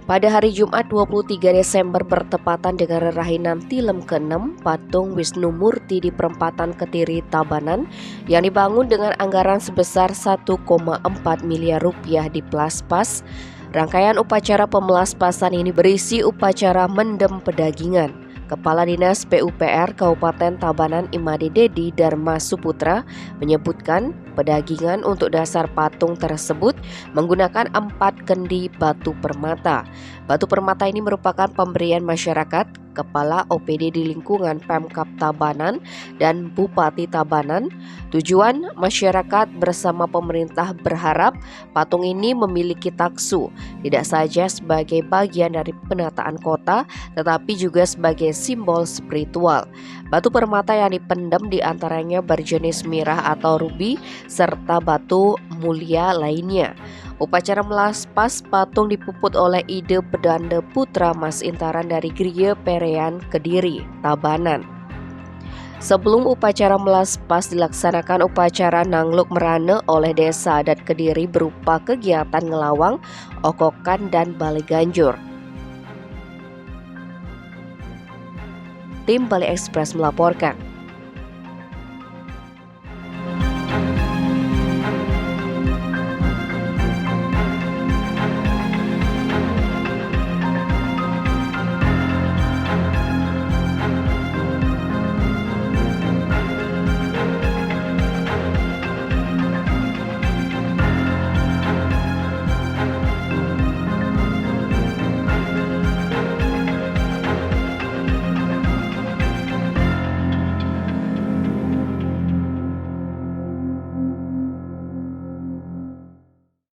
Pada hari Jumat 23 Desember bertepatan dengan rerahinan Tilem ke-6 patung Wisnu Murti di perempatan Kediri, Tabanan yang dibangun dengan anggaran sebesar 1,4 miliar rupiah di Plaspas. Rangkaian upacara pemelaspasan ini berisi upacara mendem pedagingan. Kepala Dinas PUPR Kabupaten Tabanan Imade Dedi Dharma Suputra menyebutkan pedagingan untuk dasar patung tersebut menggunakan 4 kendi batu permata. Batu permata ini merupakan pemberian masyarakat, Kepala OPD di lingkungan Pemkab Tabanan dan Bupati Tabanan. Tujuan masyarakat bersama pemerintah berharap patung ini memiliki taksu, tidak saja sebagai bagian dari penataan kota, tetapi juga sebagai simbol spiritual. Batu permata yang dipendam diantaranya berjenis mirah atau rubi, serta batu mulia lainnya. Upacara melaspas patung dipuput oleh Ide Pedanda Putra Mas Intaran dari Griya Perean, Kediri, Tabanan. Sebelum upacara melaspas dilaksanakan upacara Nangluk Merane oleh Desa Adat Kediri berupa kegiatan ngelawang, okokan, dan bale ganjur. Tim Bali Express melaporkan.